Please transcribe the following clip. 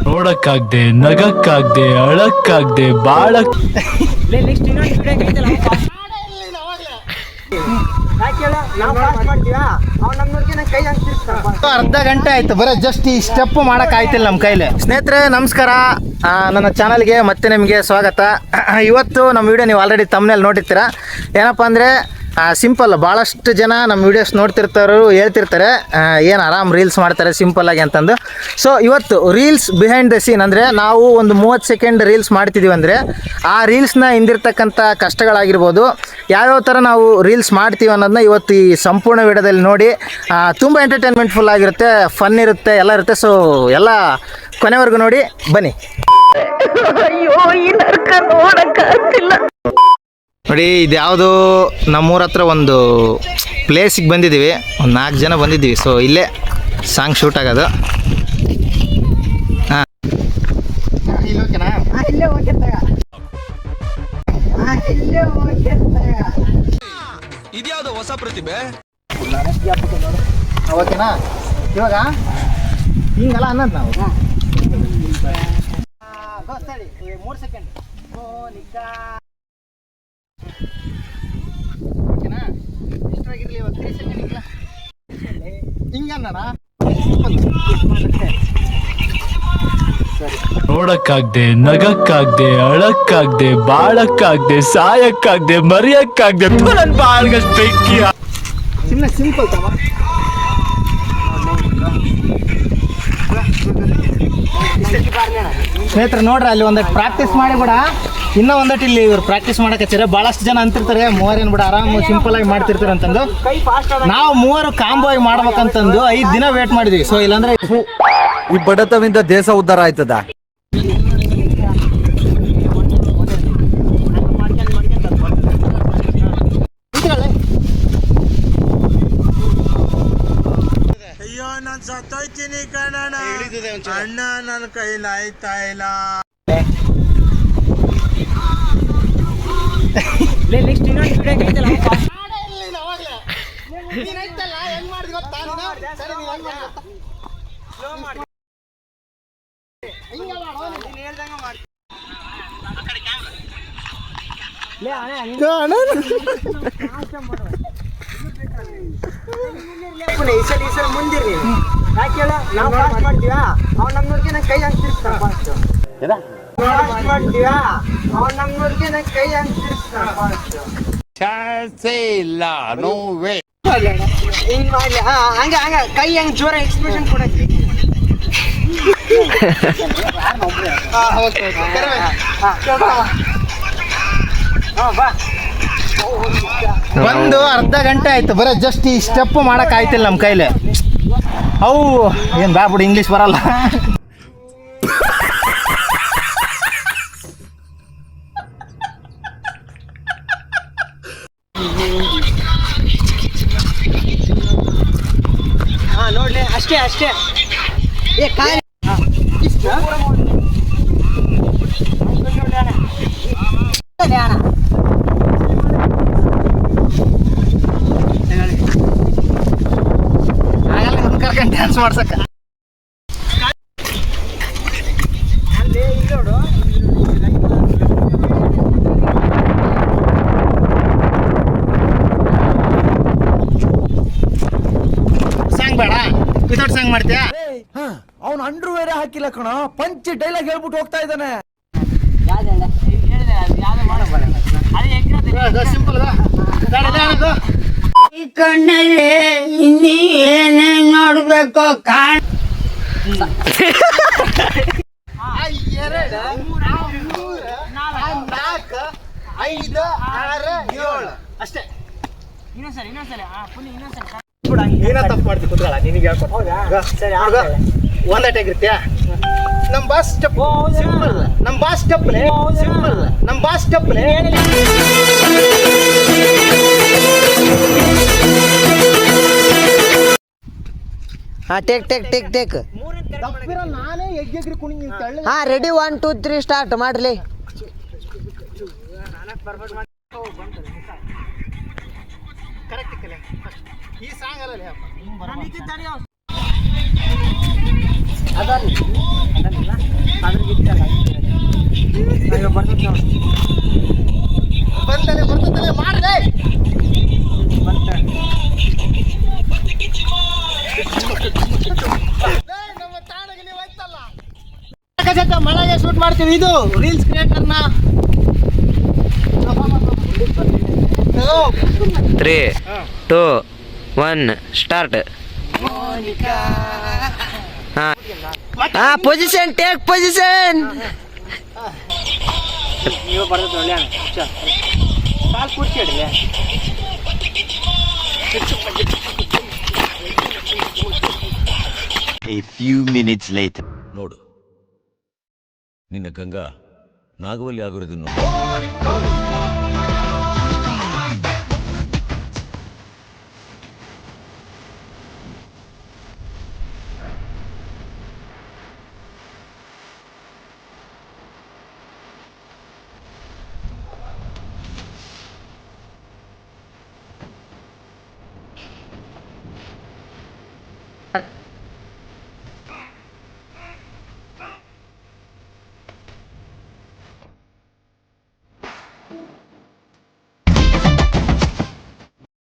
ನೋಡಕ್ಕಾಗ್ದೆ, ನಗಕ್ಕಾಗ್ದೆ, ಅಳಕ್ಕಾಗ್ದೆ, ಬಾಳಕ್ ಅರ್ಧ ಗಂಟೆ ಆಯ್ತು, ಬರೀ ಜಸ್ಟ್ ಈ ಸ್ಟೆಪ್ ಮಾಡಕ್ ಆಯ್ತಿಲ್ಲ ನಮ್ಮ ಕೈಲಿ. ಸ್ನೇಹಿತರೆ ನಮಸ್ಕಾರ, ನನ್ನ ಚಾನಲ್ಗೆ ಮತ್ತೆ ನಿಮಗೆ ಸ್ವಾಗತ. ಇವತ್ತು ನಮ್ಮ ವಿಡಿಯೋ ನೀವು ಆಲ್ರೆಡಿ ತಮ್ಮನೇಲಿ ನೋಡಿರ್ತೀರ. ಏನಪ್ಪ ಅಂದರೆ ಸಿಂಪಲ್, ಭಾಳಷ್ಟು ಜನ ನಮ್ಮ ವೀಡಿಯೋಸ್ ನೋಡ್ತಿರ್ತಾರು, ಹೇಳ್ತಿರ್ತಾರೆ ಏನು ಆರಾಮ್ ರೀಲ್ಸ್ ಮಾಡ್ತಾರೆ ಸಿಂಪಲ್ಲಾಗಿ ಅಂತಂದು. ಸೊ ಇವತ್ತು ರೀಲ್ಸ್ ಬಿಹೈಂಡ್ ದ ಸೀನ್, ಅಂದರೆ ನಾವು ಒಂದು 30 ಸೆಕೆಂಡ್ ರೀಲ್ಸ್ ಮಾಡ್ತಿದ್ದೀವಿ ಅಂದರೆ ಆ ರೀಲ್ಸ್ನ ಹಿಂದಿರ್ತಕ್ಕಂಥ ಕಷ್ಟಗಳಾಗಿರ್ಬೋದು, ಯಾವ್ಯಾವ ಥರ ನಾವು ರೀಲ್ಸ್ ಮಾಡ್ತೀವಿ ಅನ್ನೋದನ್ನ ಇವತ್ತು ಈ ಸಂಪೂರ್ಣ ವಿಡಿಯೋದಲ್ಲಿ ನೋಡಿ. ತುಂಬ ಎಂಟರ್ಟೈನ್ಮೆಂಟ್ಫುಲ್ ಆಗಿರುತ್ತೆ, ಫನ್ ಇರುತ್ತೆ, ಎಲ್ಲ ಇರುತ್ತೆ. ಸೊ ಎಲ್ಲ ಕೊನೆವರೆಗೂ ನೋಡಿ ಬನ್ನಿ. ನೋಡಿ, ಇದು ಯಾವುದು ನಮ್ಮೂರ ಹತ್ರ ಒಂದು ಪ್ಲೇಸಿಗೆ ಬಂದಿದ್ದೀವಿ, ಒಂದು 4 ಜನ ಬಂದಿದ್ದೀವಿ. ಸೊ ಇಲ್ಲೇ ಸಾಂಗ್ ಶೂಟ್ ಆಗೋದು. ಹಾಂ, ಇದ್ಯಾವುದು ಹೊಸ ಪ್ರತಿಭೆ? ಓಕೆನಾ? ಇವಾಗ ಹಿಂಗಲ್ಲ ಅನ್ನೋದು ನಾವು 3 ಸೆಕೆಂಡ್ ಓಕೆನಾ? ಇಷ್ಟಾಗಿರಲಿ. ಇವಾಗ 3 ಸೆಕೆಂಡ್ ಇಲ್ಲ ಹಿಂಗನ್ನಣ. ನೋಡಕ್ಕಾಗ್ದೆ, ನಗಕ್ಕಾಗ್ದೆ, ಅಳಕ್ಕಾಗ್ದೆ, ಬಾಳಕ್ಕಾಗ್ದೆ, ಸಾಯಕ್ಕಾಗ್ದೆ, ಮರಿಯಕ್ಕಾಗ್ದೆ, ನನ್ನ ಬಾಳ್ಗಷ್ಟು ಬೆಂಕಿ. ಸುಮ್ಮನೆ ಸಿಂಪಲ್ ತಮ್ಮ. ಸ್ನೇಹಿತರೆ ನೋಡ್ರಿ, ಅಲ್ಲಿ ಒಂದಷ್ಟು ಪ್ರಾಕ್ಟೀಸ್ ಮಾಡಿ ಬಿಡ. ಇನ್ನೂ ಒಂದಟ್ಟು ಇಲ್ಲಿ ಇವ್ರು ಪ್ರಾಕ್ಟೀಸ್ ಮಾಡಕ್ಕೆ ಹಚ್ಚಾರೆ. ಭಾಳಷ್ಟು ಜನ ಅಂತಿರ್ತಾರೆ 3 ಬಿಡ ಆರಾಮ್ ಸಿಂಪಲ್ ಆಗಿ ಮಾಡ್ತಿರ್ತಾರೆ ಅಂತಂದು. ನಾವು 3 ಕಾಂಬೋ ಆಗಿ ಮಾಡ್ಬೇಕಂತಂದು 5 ದಿನ ವೇಟ್ ಮಾಡಿದ್ವಿ. ಸೊ ಇಲ್ಲಾಂದ್ರೆ ಈ ಬಡತವಿಂದ ದೇಶ ಉದ್ಧಾರ ಆಯ್ತದ. ಅಯ್ಯೋ, ನಾನು ಸತ್ತೋಯ್ತೀನಿ ಕಣಣ್ಣ, ಅಣ್ಣ ನನ್ನ ಕೈಲಾಯ್ತಾ ಇಲ್ಲ. ಮುಂದಿರಿ ಯಾಕೆ ನಾವು ಫಾಸ್ಟ್ ಮಾಡ್ತೀವಾ, ಅವ್ನು ನಮ್ಮ ನೋಡ್ಗೆ ನಂಗೆ ಕೈ ಹಂಗೆ ತಿರ್ಸ್ತಾನೆ. ಫಾಸ್ಟ್ ಮಾಡ್ತೀವಾ, ಅವ್ನು ನಮ್ಮ ನೋಡ್ಗೆ ನಂಗೆ ಕೈ ಹಂಗೆ ತಿರ್ಸ್ತಾನೆ. ಫಾಸ್ಟ್ ಚಾನ್ಸೇ ಇಲ್ಲ, ನೋ ವೇ. ಹಿಂಗೆ ಮಾಡಲಿ, ಹಂಗೆ ಹಂಗೆ ಕೈ ಹಂಗೆ ಜೋರ ಎಕ್ಸ್ಪ್ರೆಷನ್ ಕೊಡಕ್ಕೆ. ಒಂದು ಅರ್ಧ ಗಂಟೆ ಆಯ್ತು, ಬರೀ ಜಸ್ಟ್ ಈ ಸ್ಟೆಪ್ ಮಾಡಕ್ ಆಯ್ತಿಲ್ಲ ನಮ್ಮ ಕೈಲಿ. ಅವು ಏನು ಬ್ಯಾಡ್ಬಿಡು, ಇಂಗ್ಲೀಷ್ ಬರಲ್ಲ. ನೋಡ್ಲಿ, ಅಷ್ಟೇ ಅಷ್ಟೇ. ಕರ್ಕೊಂಡು ಡ್ಯಾನ್ಸ್ ಮಾಡ್ಸಕ್ಕ ಸಾಂಗ್ ಬೇಡ, ವಿತೌಟ್ ಸಾಂಗ್ ಮಾಡ್ತೀಯಾ? ಅವ್ನು ಅಂಡ್ರೂ ಬೇರೆ ಹಾಕಿಲ್ಲ ಕಣ, ಪಂಚ್ ಡೈಲಾಗ್ ಹೇಳ್ಬಿಟ್ಟು ಹೋಗ್ತಾ ಇದ್ದಾನೆ. ಸಿಂಪಲ್ ಈ ಕಣ್ಣಲ್ಲಿ ಇನ್ನೀ ಏನೇನ್ ನೋಡ್ಬೇಕು ಕಾಣ. 2 3 4 5 6 7 ಅಷ್ಟೇ. ಏನೋ ತಪ್ಪು ಮಾಡ್ತೀವಿ ಕುತ್ಕೊಳ್ಳ, ನಿನಗೆ ಹೇಳ್ಕೊಟ್ಟು ಒಂದಟಾಗಿರ್ತೀಯ. ನಮ್ಮ ಬಾಸ್ ಸ್ಟೆಪ್ ಸಿಂಪಲ್, ನಮ್ಮ ಬಾಸ್ ಸ್ಟೆಪ್ಲೆ ಸಿಂಪಲ್, ನಮ್ಮ ಬಾಸ್ ಸ್ಟೆಪ್ಲೆ ಹಾ ಟೇಕ್ ಟೇಕ್ ಟೇಕ್ ಟೇಕ್ ನಾನೇ ಎಗ್ರಿ ಕುಣಿ ಹಾ ರೆಡಿ 1 2 3 ಸ್ಟಾರ್ಟ್ ಮಾಡ್ಲಿ. ಈ ಸಾಂಗ್ ಅಲ್ಲ ಬರ್ತದೆ ಮಾಡ್ದೆ ನಮ್ಮ ತಾಣಗೆ ನೀವು ಆಯ್ತಲ್ಲ ಮಳೆಗೆ ಶೂಟ್ ಮಾಡ್ತೀವಿ. ಇದು ರೀಲ್ಸ್ ಕ್ರಿಯೇಟರ್ನ 3 2 1 ಸ್ಟಾರ್ಟ್. ಹಾ ಪೊಸಿಷನ್ ಟೇಕ್ ಪೊಸಿಷನ್. ನೀವು ಬರ್ತದೆ ಒಳ್ಳೆ ಕಾಲ್ ಕೂರ್ಸಿಡ್ಲಿ. A few minutes later. ನೋಡು ನಿನ್ನ ಗಂಗಾ ನಾಗವಲ್ಲಿ ಆಗಿರೋದು ನೋಡು.